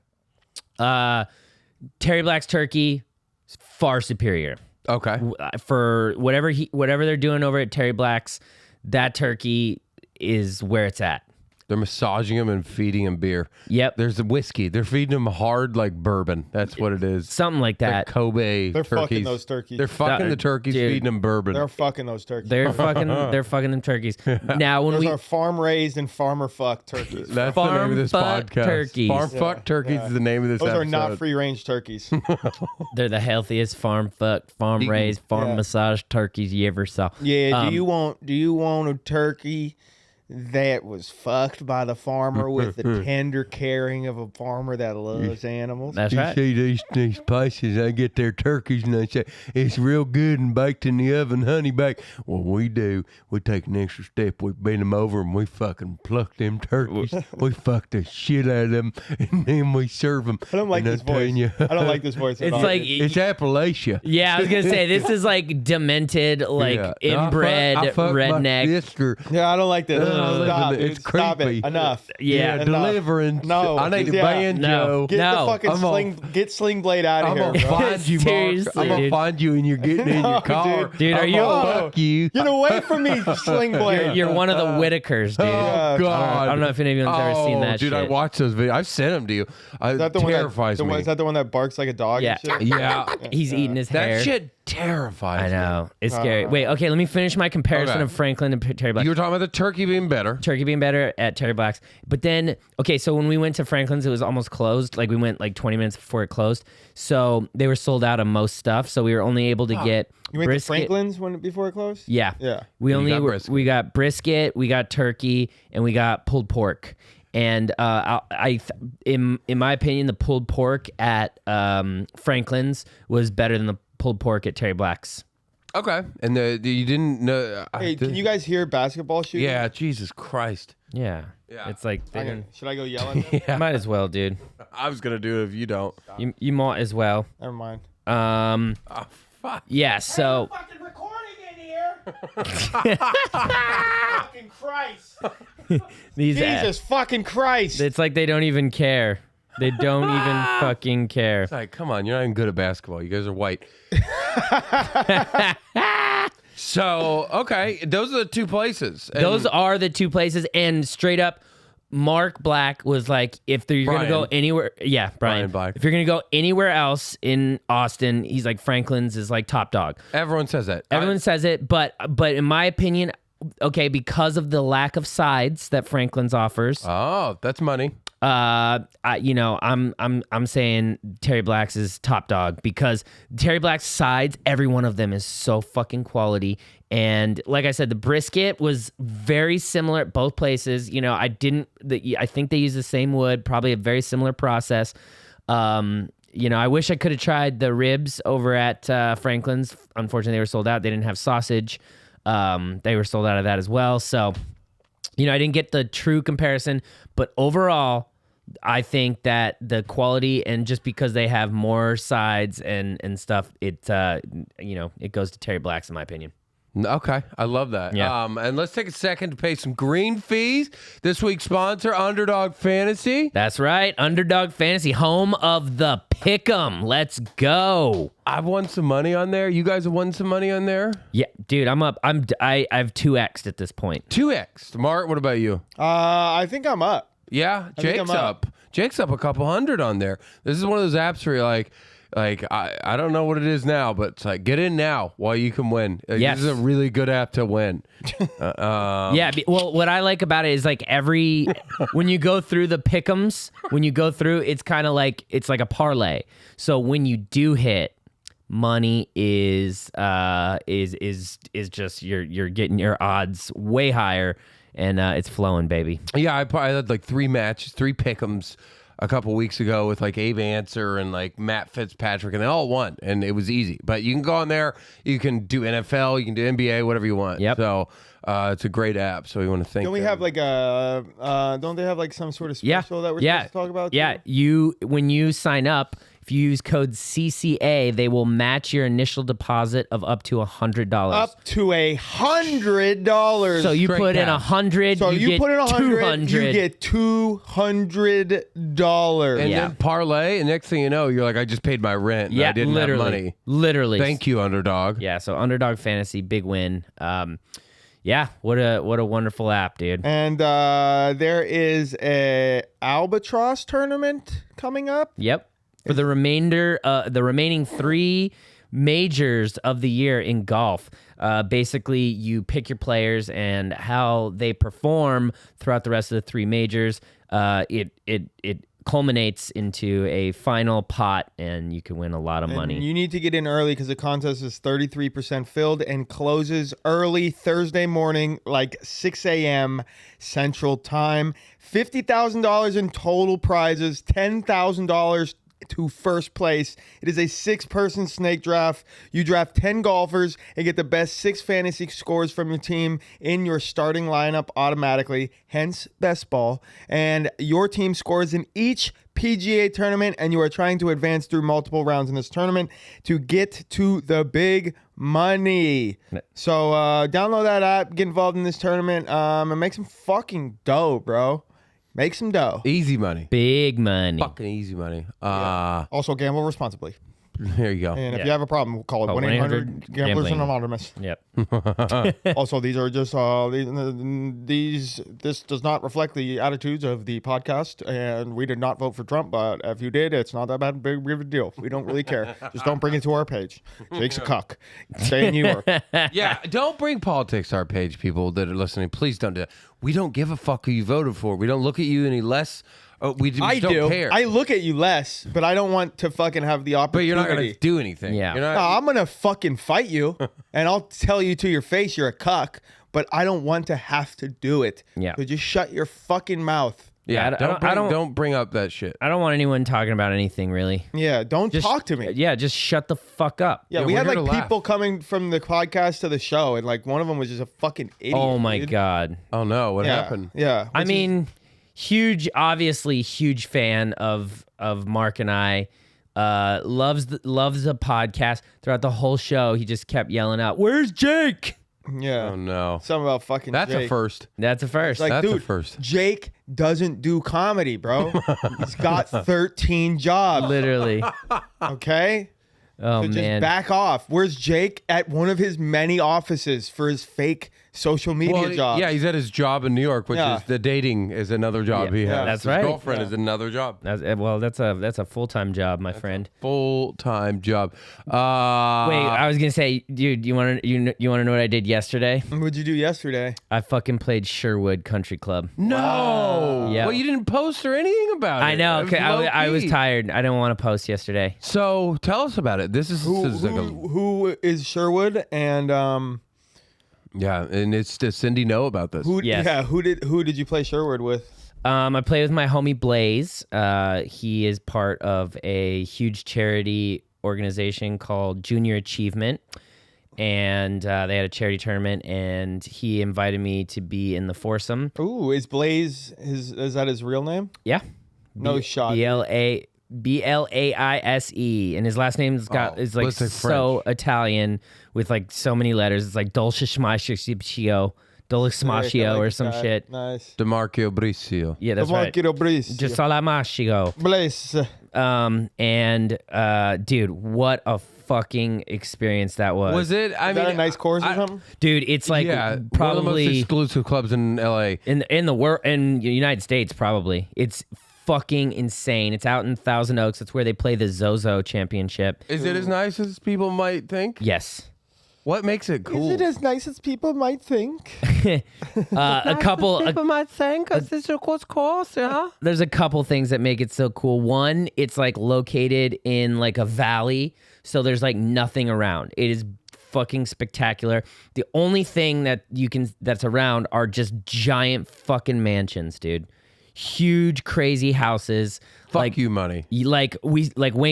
Terry Black's turkey is far superior.
Okay.
For whatever they're doing over at Terry Black's, that turkey is where it's at.
They're massaging them and feeding them beer.
Yep.
There's the whiskey. They're feeding them hard like bourbon. That's what it is.
Something like that.
The Kobe
They're
turkeys.
fucking those turkeys.
They're fucking the turkeys, feeding them bourbon.
They're fucking those turkeys.
They're fucking them turkeys. Now when
those are farm raised and farmer fucked turkeys.
That's the name of this podcast.
Turkeys.
Farm fuck turkeys is the name of this episode.
Those are not free range turkeys.
They're the healthiest farm raised, farm massaged turkeys you ever saw.
Yeah. Do you want a turkey that was fucked by the farmer with the tender caring of a farmer that loves animals?
That's right.
You see these places, they get their turkeys and they say, it's real good and baked in the oven, honey baked. Well, we take an extra step. We bend them over and we fucking pluck them turkeys. We fuck the shit out of them and then we serve them.
I don't like this voice. I don't like this voice at all.
Like
it's Appalachia.
Yeah, I was gonna say this is like demented, like inbred redneck.
Yeah, I don't like this. Stop,
it's
creepy. Stop it. Enough.
Yeah,
enough.
Deliverance.
No,
I need a banjo.
Get the fucking Sling Blade out of here.
I'm gonna find you, Mark. I'm gonna find you, and you're getting in your car.
Dude, are you?
Fuck you.
Get away from me, Sling Blade.
You're one of the Whitakers, dude.
Oh God!
I don't know if anyone's ever seen that.
Dude, I watched those videos. I've sent them to you. It terrifies me.
Is that the one that barks like a dog?
Yeah.
And shit?
Yeah.
He's eating his hair.
That shit terrifies
I know.
me.
It's scary. Wait, okay, let me finish my comparison of Franklin and Terry Black.
You were talking about the turkey being better.
Turkey being better at Terry Black's. But then, okay, so when we went to Franklin's, it was almost closed. Like we went like 20 minutes before it closed. So they were sold out of most stuff. So we were only able to get
You went
brisket.
to Franklin's before it closed?
Yeah.
Yeah.
We
You
got brisket, we got turkey, and we got pulled pork. And in my opinion, the pulled pork at Franklin's was better than the pulled pork at Terry Black's.
Okay. And you didn't know.
Hey, can you guys hear basketball shooting?
Yeah, Jesus Christ.
Yeah. It's like
should I go yell at them?
yeah. Might as well, dude.
I was going to do it if you don't.
You might as well.
Never mind.
Oh, fuck.
Yeah, so
Fucking recording in here. Fucking Christ.
these
Jesus fucking Christ.
it's like they don't even care. They don't even fucking care.
It's like, come on, you're not even good at basketball. You guys are white. So, okay, those are the two places. And
Those are the two places, and straight up, Mark Black was like, if you're going to go anywhere, Brian
Black.
If you're going to go anywhere else in Austin, he's like, Franklin's is like top dog.
Everyone says that.
Everyone says it, but in my opinion, okay, because of the lack of sides that Franklin's offers,
Oh, that's money.
I'm saying Terry Black's is top dog because Terry Black's sides, every one of them is so fucking quality. And like I said, the brisket was very similar at both places. You know, I think they use the same wood, probably a very similar process. You know, I wish I could have tried the ribs over at Franklin's. Unfortunately, they were sold out. They didn't have sausage. They were sold out of that as well. So, you know, I didn't get the true comparison, but overall, I think that the quality and just because they have more sides and stuff, it goes to Terry Black's in my opinion.
Okay, I love that.
Yeah.
And let's take a second to pay some green fees. This week's sponsor, Underdog Fantasy.
That's right, Underdog Fantasy, home of the Pick'em. Let's go.
I've won some money on there. You guys have won some money on there?
Yeah, dude, I'm up. I've 2x'd at this point.
2x. Mart, what about you?
I think I'm up.
Yeah, Jake's
I'm
up. Jake's up a couple hundred on there. This is one of those apps where you're like I don't know what it is now, but it's like get in now while you can win.
Yes.
This is a really good app to win.
Yeah, well, what I like about it is like when you go through the pick'ems, it's kind of like it's like a parlay. So when you do hit, money is just you're getting your odds way higher. And it's flowing, baby.
Yeah, I had like 3 pick'ems a couple weeks ago with like Abe Answer and like Matt Fitzpatrick, and they all won, and it was easy. But you can go on there, you can do NFL, you can do NBA, whatever you want.
Yep.
So it's a great app. So we want to thank.
Don't we have like don't they have like some sort of special that we're supposed to talk about?
Yeah,
too?
When you sign up, if you use code CCA, they will match your initial deposit of up to $100.
Up to $100.
So you
Straight
put in
cash.
100.
So you put in 100,
200.
you get $200.
And
Yeah.
then parlay, and next thing you know, you're like, I just paid my rent. And I didn't have money.
Literally.
Thank you, Underdog.
Yeah. So Underdog Fantasy, big win. Yeah. What a wonderful app, dude.
And there is a Albatross tournament coming up.
Yep. For the remaining 3 majors of the year in golf. Basically, you pick your players and how they perform throughout the rest of the 3 majors. It culminates into a final pot, and you can win a lot of money.
You need to get in early because the contest is 33% filled and closes early Thursday morning, like 6 a.m. Central Time. $50,000 in total prizes, $10,000 to first place. It is a 6-person snake draft. You draft 10 golfers and get the best 6 fantasy scores from your team in your starting lineup automatically, hence best ball. And your team scores in each PGA tournament, and you are trying to advance through multiple rounds in this tournament to get to the big money. So download that app, get involved in this tournament, and make some fucking dough, bro. Make some dough.
Easy money.
Big money.
Fucking easy money.
Also, gamble responsibly.
There you go.
And if you have a problem, we'll call it 1-800-GAMBLERS Anonymous.
Yep.
Also, these are just this does not reflect the attitudes of the podcast, and we did not vote for Trump. But if you did, it's not that big of a deal. We don't really care. Just don't bring it to our page. Jake's a cuck. Stay in New York.
Yeah, don't bring politics to our page, people that are listening. Please don't do that. We don't give a fuck who you voted for. We don't look at you any less. We just don't care.
I look at you less, but I don't want to fucking have the opportunity.
But you're not going to do anything.
Yeah.
No, I'm going to fucking fight you, and I'll tell you to your face you're a cuck, but I don't want to have to do it.
Yeah.
So just shut your fucking mouth.
Yeah, don't bring up that shit.
I don't want anyone talking about anything, really.
Yeah, don't talk to me.
Yeah, just shut the fuck up.
Yeah, we had like people coming from the podcast to the show, and like one of them was just a fucking idiot.
Oh my God.
Oh no, what happened?
Yeah.
I mean, obviously huge fan of Mark and I. Loves the podcast. Throughout the whole show, he just kept yelling out, "Where's Jake?"
Yeah.
Oh no.
Something about fucking
That's
Jake.
a first.
That's a first.
Like,
That's
dude,
a first.
Jake doesn't do comedy, bro. He's got 13 jobs.
Literally.
Okay?
Oh
So just
man.
back off. Where's Jake? At one of his many offices for his fake social media job.
Yeah, he's at his job in New York, which is the dating is another job he has.
That's
his
right.
Girlfriend is another job.
That's a full-time job, my friend.
Full-time job.
Wait, I was gonna say, dude, you want to know what I did yesterday?
What'd you do yesterday?
I fucking played Sherwood Country Club.
No.
Yeah.
Well, you didn't post or anything about it.
I know. Okay, I was
low-key.
tired. I didn't want to post yesterday.
So tell us about it. This is
Who is Sherwood and
yeah, and does Cindy know about this?
Yes.
Yeah, who did you play Sherwood with?
I play with my homie Blaze. He is part of a huge charity organization called Junior Achievement, and they had a charity tournament, and he invited me to be in the foursome.
Ooh, is Blaze is that his real name?
Yeah.
No shot.
Blaise, and his last name is like so Italian with like so many letters. It's like Dolce Schmashio, Dolce or some shit.
Nice.
DeMarco Bricio.
Yeah, that's right.
DeMarco Bricio.
Just Salamashio.
Blaze.
Dude, what a fucking experience that was.
Was it? I
Is
mean,
that a nice course or something?
Dude, it's like
one
probably
of the most exclusive clubs in LA.
in the world, in the United States, probably. It's fucking insane. It's out in Thousand Oaks. It's where they play the Zozo Championship.
Is it as nice as people might think?
Yes.
What makes it cool?
Is it as nice as people might think?
A couple.
People might think it's a course, yeah.
There's a couple things that make it so cool. One, it's like located in like a valley, so there's like nothing around. It is fucking spectacular. The only thing that's around are just giant fucking mansions, dude. Huge, crazy houses.
Fuck you, money.
Like Wayne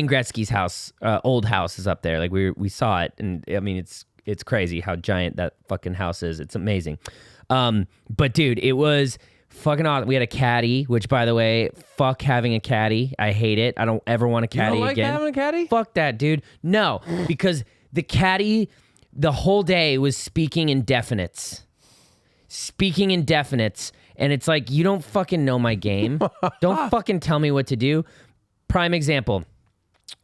Gretzky's house, old house is up there. Like we saw it, and I mean it's crazy how giant that fucking house is. It's amazing. But dude, it was fucking awesome. We had a caddy, which by the way, fuck having a caddy. I hate it. I don't ever want a caddy
you don't like
again.
having a caddy?
Fuck that, dude. No, because the caddy the whole day was speaking indefinites. And it's like, you don't fucking know my game. Don't fucking tell me what to do. Prime example.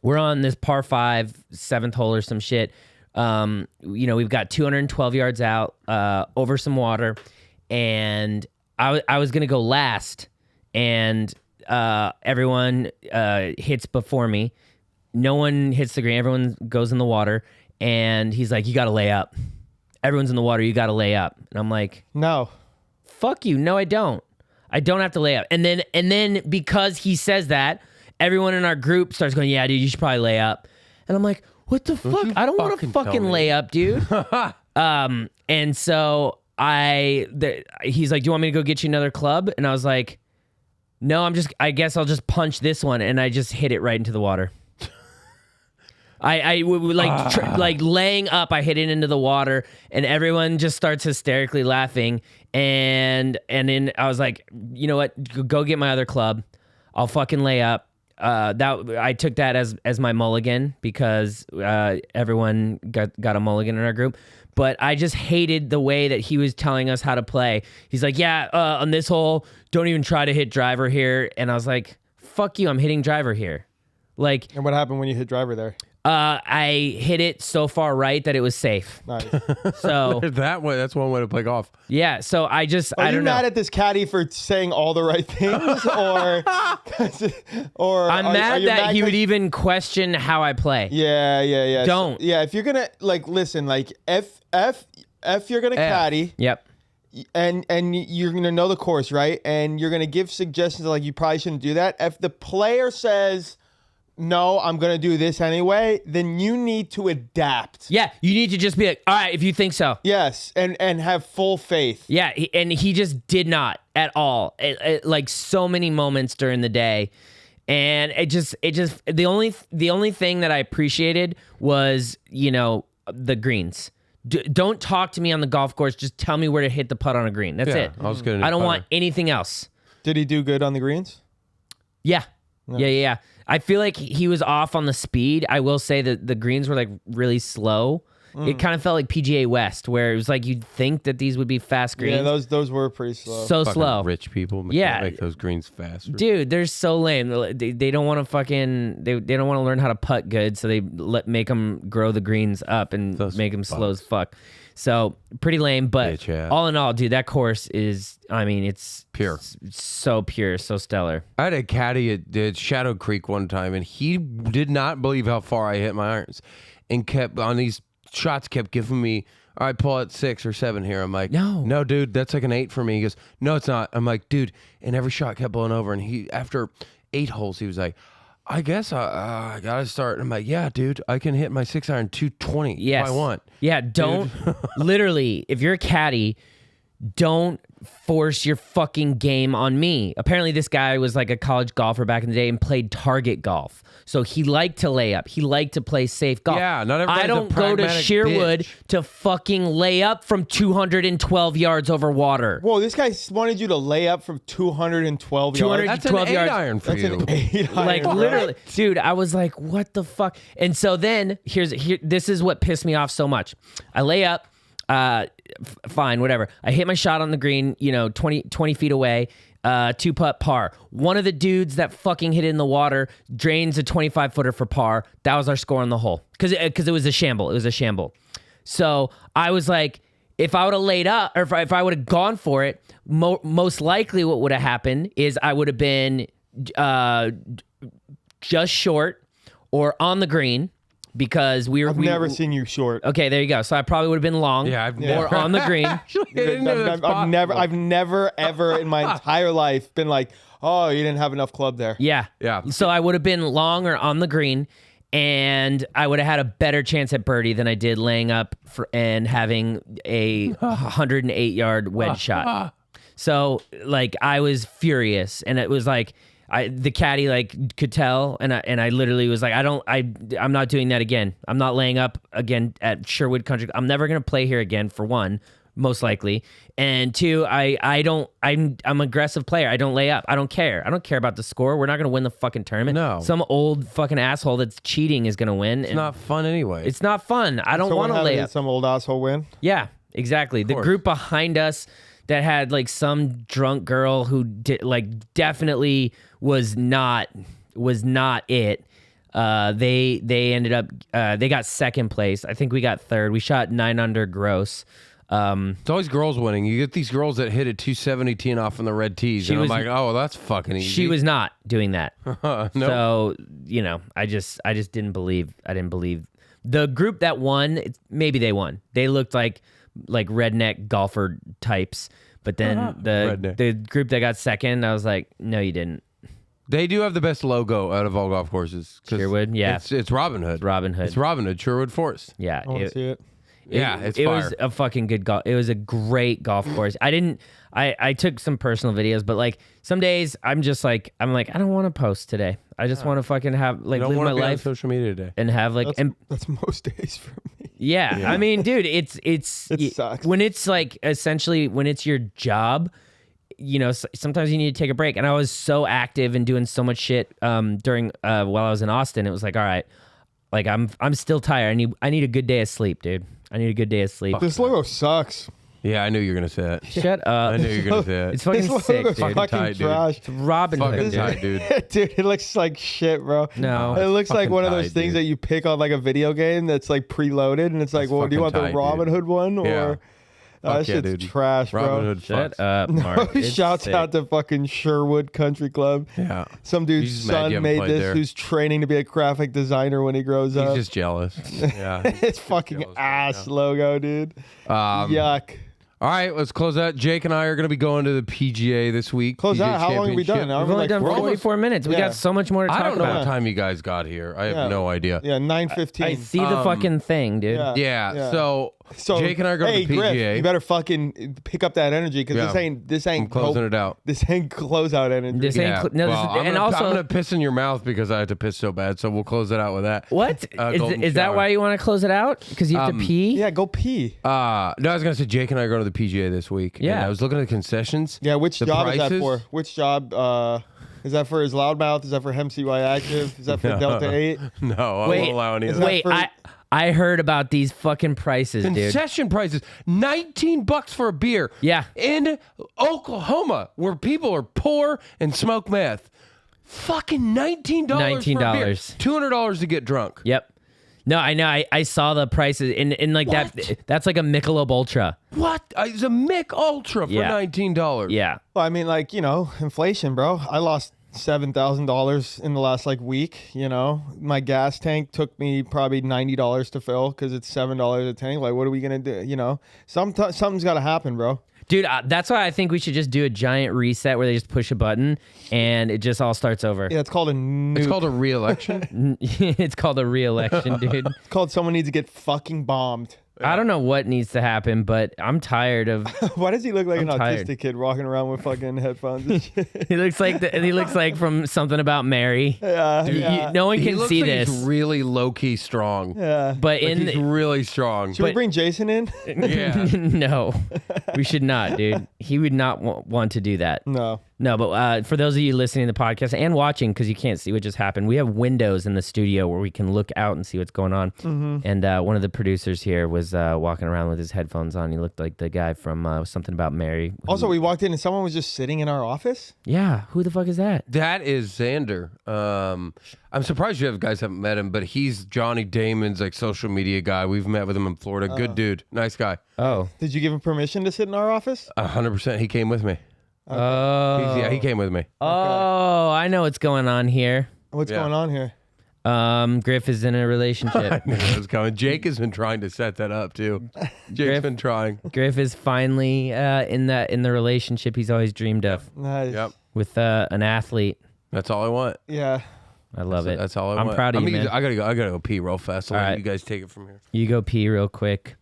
We're on this par 5, 7th hole or some shit. We've got 212 yards out, over some water. And I was going to go last. And everyone hits before me. No one hits the green. Everyone goes in the water. And he's like, you got to lay up. Everyone's in the water. You got to lay up. And I'm like,
No.
Fuck you. No, I don't. I don't have to lay up. And then because he says that, everyone in our group starts going, yeah, dude, you should probably lay up. And I'm like, what the fuck? I don't want to fucking lay up, dude. And so he's like, do you want me to go get you another club? And I was like, no, I guess I'll just punch this one. And I just hit it right into the water. Like laying up, I hit it into the water, and everyone just starts hysterically laughing. And then I was like, you know what? Go get my other club. I'll fucking lay up. I took that as my mulligan because everyone got a mulligan in our group. But I just hated the way that he was telling us how to play. He's like, yeah, on this hole, don't even try to hit driver here. And I was like, fuck you, I'm hitting driver here. Like,
and what happened when you hit driver there?
I hit it so far right that it was safe.
Nice.
So
that way, that's one way to play golf.
yeah. So I just
Are
I
you
don't know.
mad at this caddy for saying all the right things, or
I'm
are
mad
you
that he would
'cause-
even question how I play.
Yeah.
Don't.
Yeah, if you're gonna listen, if you're gonna caddy.
Yep.
And you're gonna know the course, right? And you're gonna give suggestions like you probably shouldn't do that. If the player says, "No, I'm gonna do this anyway," then you need to adapt.
Yeah. You need to just be like, all right, if you think so.
Yes, and have full faith.
Yeah. And he just did not at all. Like so many moments during the day. And it just the only thing that I appreciated was, the greens. Don't talk to me on the golf course. Just tell me where to hit the putt on a green. That's it.
I was good.
I don't want anything else.
Did he do good on the greens?
Yeah. Yeah. I feel like he was off on the speed. I will say that the greens were like really slow. It kind of felt like PGA West, where it was like you'd think that these would be fast greens.
Yeah, those were pretty slow.
So
Fucking
slow.
rich people
Yeah.
make those greens faster.
Dude, they're so lame. They don't want to fucking they don't want to learn how to putt good, so they make them grow the greens up and make them slow as fuck. So pretty lame, but all in all, dude, that course is, it's
pure.
So pure, so stellar.
I had a caddy at Shadow Creek one time, and he did not believe how far I hit my irons, and kept on these shots, kept giving me, all right, pull at 6 or 7 here. I'm like, no, dude, that's like an 8 for me. He goes, no, it's not. I'm like, dude, and every shot kept blowing over, and he, after 8 holes, he was like, I guess I gotta start. I'm like, yeah, dude, I can hit my 6-iron 220 if I want.
Yeah, don't literally, if you're a caddy, don't force your fucking game on me. Apparently this guy was like a college golfer back in the day and played target golf. So he liked to lay up. He liked to play safe golf.
Yeah, not everybody's
I don't go to Sherwood to fucking lay up from 212 yards over water.
Whoa, this guy wanted you to lay up from 212 yards.
That's an
12 yards.
8-iron for you.
An 8
Like
iron,
literally, dude, I was like, what the fuck? And so then this is what pissed me off so much. I lay up, fine, whatever. I hit my shot on the green, 20 feet away, 2-putt par. One of the dudes that fucking hit it in the water drains a 25-footer for par. That was our score on the hole because it was a shamble. It was a shamble. So I was like, if I would have laid up, or if I would have gone for it, most likely what would have happened is I would have been just short or on the green. Because
I've never seen you short.
Okay, there you go. So I probably would have been long.
Yeah,
or on the green.
I've never ever in my entire life been like, oh, you didn't have enough club there.
Yeah. So I would have been long or on the green, and I would have had a better chance at birdie than I did laying up and having a 108-yard wedge shot. So like I was furious, and it was like. The caddy could tell, and I literally was like, I'm not doing that again. I'm not laying up again at Sherwood Country. I'm never gonna play here again. For one, most likely, and two, I'm an aggressive player. I don't lay up. I don't care. I don't care about the score. We're not gonna win the fucking tournament.
No,
some old fucking asshole that's cheating is gonna win.
It's not fun anyway.
It's not fun. I don't want to lay up.
Some old asshole win.
Yeah, exactly. The group behind us that had some drunk girl who definitely was not it. They ended up they got second place. I think we got third. We shot 9 under gross.
It's always girls winning. You get these girls that hit a 270 teeing off on the red tees, and I'm like, oh, well, that's fucking easy.
She was not doing that.
Nope.
So I just didn't believe. I didn't believe the group that won. Maybe they won. They looked like redneck golfer types. But then the group that got second, I was like, no, you didn't.
They do have the best logo out of all golf courses.
Sherwood, yeah.
It's Robin Hood. It's Robin Hood, Sherwood Forest.
Yeah.
I want to see it.
It was a fucking good golf. It was a great golf course. I took some personal videos, but some days I'm like, I don't want to post today. I just want to fucking have live my life
on social media today
and have
that's most days for me.
Yeah. I mean, dude, it
sucks
when it's essentially when it's your job. Sometimes you need to take a break. And I was so active and doing so much shit during while I was in Austin. It was like, all right, I'm still tired. I need a good day of sleep, dude. I need a good day of sleep.
This logo sucks.
Yeah, I knew you were gonna say it.
Shut up.
I knew you were gonna say it.
It's fucking
This
sick,
logo's
dude.
fucking
Tight, dude.
trash.
It's Robin
Fucking
Hood, dude.
tight, dude.
Dude, it looks like shit, bro.
No.
It looks like
fucking
one of those
tight,
things
dude.
that you pick on like a video game that's like preloaded, and it's like,
That's
well, do you want
fucking
the
tight,
Robin
dude.
Hood one or?
Yeah.
That
Fuck yeah,
shit's
dude.
trash, bro.
Robin Hood
Shut
fucks.
up, Mark. It's
Shouts
sick.
out to fucking Sherwood Country Club.
Yeah.
Some dude's
He's just mad you
son
haven't
made
played
this,
there.
who's training to be a graphic designer when he grows
He's
up.
just jealous. Yeah.
It's fucking
jealous right
ass logo, dude. Yuck.
All right, let's close out. Jake and I are going to be going to the PGA this week.
Close
PGA
out. How long have we done?
Championship.
Now
We've only
like
done 44 minutes. We
Yeah.
got so much more to talk
I don't know
about.
what time you guys got here. I have
Yeah.
no idea.
Yeah, 9:15.
I see the fucking thing, dude.
Yeah.
Yeah, so
So
Jake and I are going
hey,
to the
Griff,
PGA.
you better fucking pick up that energy because
Yeah.
this ain't
I'm closing it out.
This ain't closeout energy.
This ain't
Yeah.
no,
well,
this is,
I'm
and
gonna,
also
I'm gonna piss in your mouth because I have to piss so bad. So we'll close it out with that.
what
golden
is that?
shower.
Why you want to close it out? Because you have to pee?
Yeah, go pee.
No, I was gonna say Jake and I are going to the PGA this week.
Yeah.
and I was looking at the concessions.
Yeah, which
The
job is that
prices?
for? Which job? Is that for his loudmouth? Is that for MCY Active? Is that for Delta 8?
No, I
Wait,
won't allow any of
is
that.
that
Wait,
for-
I heard about these fucking prices, dude.
Concession prices, $19 for a beer.
Yeah.
In Oklahoma, where people are poor and smoke meth. Fucking $19 for a beer.
$19.
$200 to get drunk.
Yep. No, I know. I saw the prices in like
What?
that. That's like a Michelob Ultra.
What? It's a Mick Ultra for
Yeah.
$19.
Yeah.
Well, I mean, like, inflation, bro. I lost $7,000 in the last week. My gas tank took me probably $90 to fill because it's $7 a tank. Like, what are we gonna do? Something's got to happen, bro.
Dude, that's why I think we should just do a giant reset where they just push a button and it just all starts over.
Yeah, it's called a nuke.
It's called a re-election.
It's called a re-election, dude.
It's called someone needs to get fucking bombed.
I don't know what needs to happen, but I'm tired of.
Why does he look like
I'm
an
tired.
autistic kid walking around with fucking headphones and shit?
He looks like from something about Mary.
Yeah, yeah.
No one
He
can
looks
see
like
this,
He's really low-key strong.
Yeah.
but
Like
in
he's really strong.
Should we bring Jason in?
Yeah.
no, we should not, dude. He would not want to do that.
No.
No, but for those of you listening to the podcast and watching, because you can't see what just happened, we have windows in the studio where we can look out and see what's going on.
Mm-hmm.
And one of the producers here was walking around with his headphones on. He looked like the guy from something about Mary.
Also, we walked in and someone was just sitting in our office.
Yeah, who the fuck is that?
That is Xander. I'm surprised you guys haven't met him, but he's Johnny Damon's social media guy. We've met with him in Florida. Good dude. Nice guy.
Oh.
Did you give him permission to sit in our office?
100%. He came with me.
Oh.
He came with me.
Oh, I know what's going on here.
What's
Yeah.
going on here?
Griff is in a relationship.
I knew it was coming. Jake has been trying to set that up too. Jake's been trying.
Griff is finally in the relationship he's always dreamed of
Nice.
Yep.
with an athlete.
That's all I want.
Yeah.
I love it.
That's all I
I'm
want.
proud of you, man.
I gotta go pee real fast. I'll
All
let
right.
you guys take it from here.
You go pee real quick,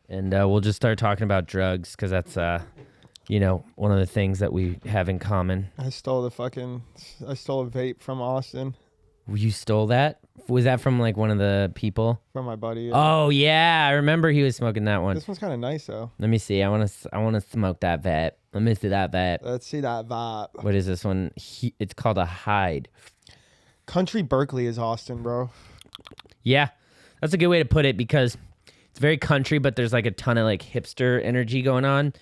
and we'll just start talking about drugs because that's one of the things that we have in common.
I stole a vape from Austin
You stole that? Was that from one of the people?
from my buddy.
Oh yeah, I remember he was smoking that one.
This one's kind of nice though.
Let me see. I want to smoke that vape. Let me see that vape.
Let's see that vibe.
What is this one? It's called a Hyde.
Country Berkeley is Austin, bro.
Yeah, that's a good way to put it because it's very country, but there's a ton of hipster energy going on.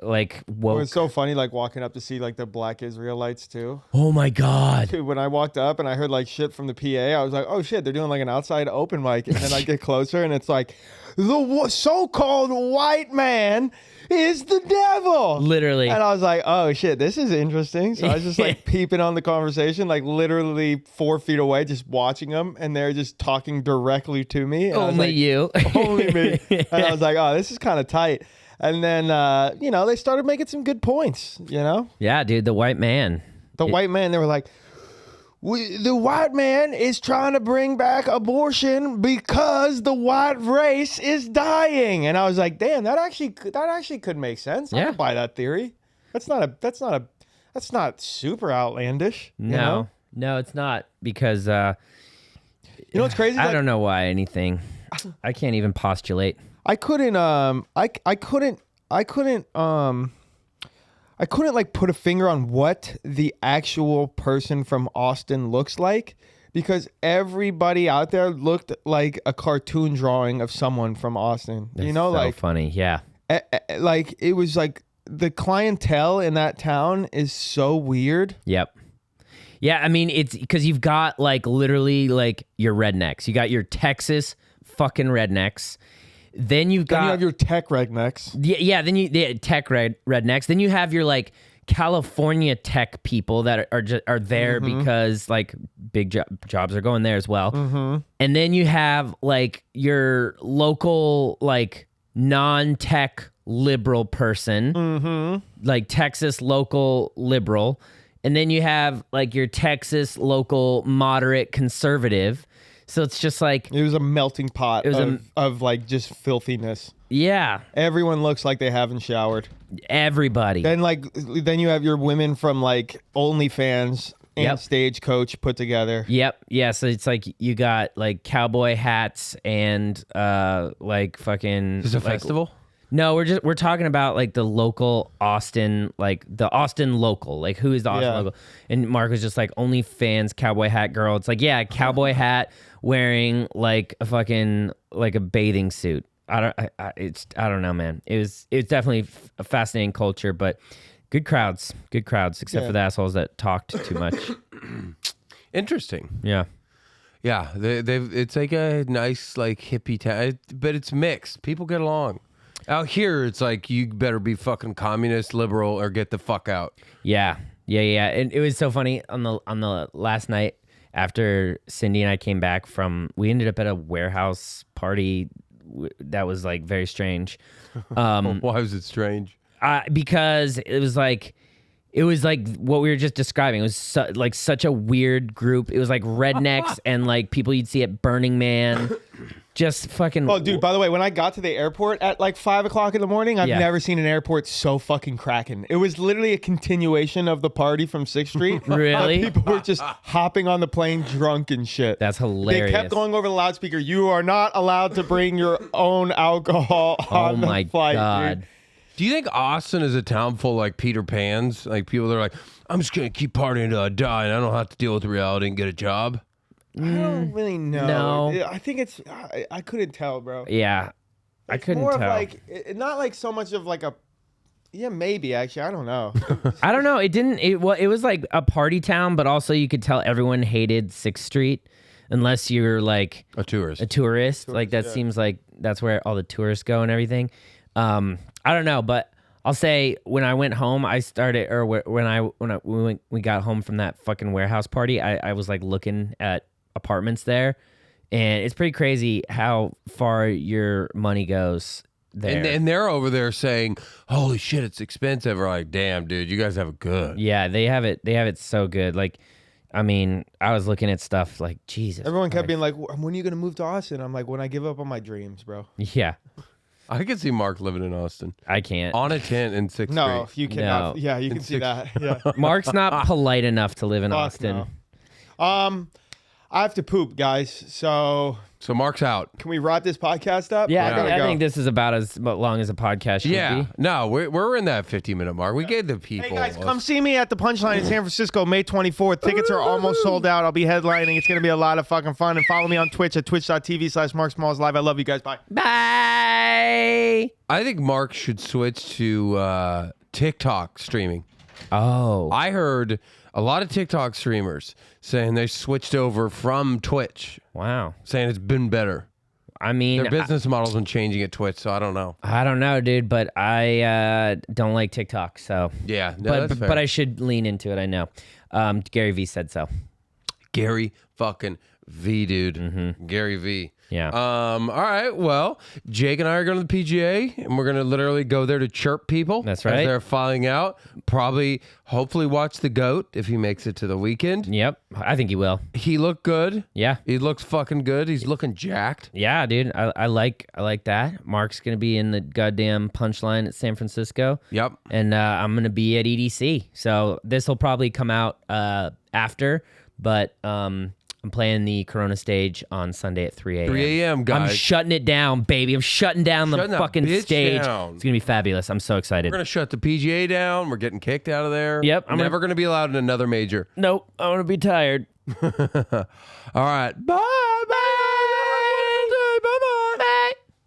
Woke.
It's so funny, walking up to see the Black Israelites too.
Oh my God.
Dude, when I walked up and I heard shit from the PA, I was like, oh shit, they're doing an outside open mic. And then I get closer and it's the so-called white man is the devil.
Literally.
And I was like, oh shit, this is interesting. So I was just peeping on the conversation, literally 4 feet away, just watching them. And they're just talking directly to me. And I was
Only
like,
you.
Only me. And I was like, oh, this is kind of tight. And then, they started making some good points,
Yeah, dude, the white man.
The white man, they were like, the white man is trying to bring back abortion because the white race is dying. And I was like, damn, that actually could make sense. I
Yeah.
could buy that theory. That's not super outlandish.
No, it's not because
You know what's crazy?
I don't know why anything. I can't even postulate.
I couldn't put a finger on what the actual person from Austin looks like because everybody out there looked like a cartoon drawing of someone from Austin.
That's so funny. Yeah.
like it was like the clientele in that town is so weird.
Yep. Yeah, I mean, it's because you've got like literally like your rednecks. You got your Texas fucking rednecks. Then you
have your tech rednecks.
Yeah. Then tech rednecks. Then you have your like California tech people that are there because like big jobs are going there as well. And then you have like your local like non-tech liberal person, like Texas local liberal. And then you have like your Texas local moderate conservative. So it's just like...
It was a melting pot of like just filthiness.
Yeah.
Everyone looks like they haven't showered.
Everybody.
Then you have your women from like OnlyFans and Stagecoach put together.
Yep. Yeah. So it's like you got like cowboy hats and like fucking...
Is it a festival?
No, we're talking about like the local Austin, like the Austin local, like who is the Austin local? And Mark was just like OnlyFans cowboy hat girl. It's like, yeah, cowboy hat wearing like a fucking like a bathing suit. I don't know, man. It's definitely a fascinating culture, but good crowds, except for the assholes that talked too much.
Interesting.
Yeah.
Yeah, it's like a nice like hippie town, but it's mixed. People get along. Out here, it's like you better be fucking communist, liberal, or get the fuck out.
Yeah. And it was so funny on the last night after Cindy and I came back from. We ended up at a warehouse party that was like very strange.
Why was it strange?
Because it was like what we were just describing. It was such a weird group. It was like rednecks and like people you'd see at Burning Man. Just fucking...
Oh, dude, by the way, when I got to the airport at like 5 o'clock in the morning, I've never seen an airport so fucking cracking. It was literally a continuation of the party from 6th Street.
Really?
People were just hopping on the plane drunk and shit.
That's hilarious.
They kept going over the loudspeaker. You are not allowed to bring your own alcohol on the flight,
God.
dude.
Do you think Austin is a town full of like Peter Pans? Like people that are like, I'm just going to keep partying until I die and I don't have to deal with reality and get a job?
I don't really know.
No.
I think it's... I couldn't tell, bro.
Yeah. I couldn't
more
tell.
Of like, not like so much of like a... Yeah, maybe, actually. I don't know.
I don't know. It was like a party town, but also you could tell everyone hated 6th Street unless you're like...
A tourist.
Like that seems like that's where all the tourists go and everything. I don't know, but... I'll say when I went home, we got home from that fucking warehouse party, I was like looking at apartments there, and it's pretty crazy how far your money goes there.
And they're over there saying, "Holy shit, it's expensive." We're like, "Damn, dude, you guys have it good."
Yeah, they have it so good. Like, I mean, I was looking at stuff like Jesus.
Everyone kept being like, "When are you gonna move to Austin?" I'm like, "When I give up on my dreams, bro."
Yeah.
I can see Mark living in Austin.
I can't.
On a tent in 6th
No,
Street.
you cannot.
No.
Yeah, you can see that. Yeah.
Mark's not polite enough to live in Austin.
No. I have to poop, guys. So
Mark's out.
Can we wrap this podcast up?
Yeah, I think this is about as long as a podcast should be.
No, we're in that 50-minute mark. We gave the people.
Hey guys, come see me at the Punchline in San Francisco, May 24th. Tickets are almost sold out. I'll be headlining. It's gonna be a lot of fucking fun. And follow me on Twitch at twitch.tv/MarkSmallsLive. I love you guys. Bye.
Bye.
I think Mark should switch to TikTok streaming.
Oh.
I heard a lot of TikTok streamers saying they switched over from Twitch.
Wow.
Saying it's been better.
I mean,
their business model's been changing at Twitch, so I don't know.
I don't know, dude, but I don't like TikTok, so
yeah, no,
but I should lean into it. I know. Gary V said so.
Gary fucking V, dude.
Mm-hmm.
Gary V.
Yeah.
All right. Well, Jake and I are going to the PGA, and we're going to literally go there to chirp people.
That's right.
As they're filing out. Hopefully watch the GOAT if he makes it to the weekend.
Yep. I think he will.
He looked good.
Yeah.
He looks fucking good. He's looking jacked.
Yeah, dude. I like that. Mark's going to be in the goddamn Punchline at San Francisco.
Yep.
And I'm going to be at EDC. So this will probably come out after, but I'm playing the Corona stage on Sunday at 3 a.m.
3 a.m., guys.
I'm shutting it down, baby. I'm shutting down the fucking stage.
Down.
It's going to be fabulous. I'm so excited.
We're going to shut the PGA down. We're getting kicked out of there.
Yep.
I'm never going to be allowed in another major.
Nope. I want to be tired.
All right. Bye.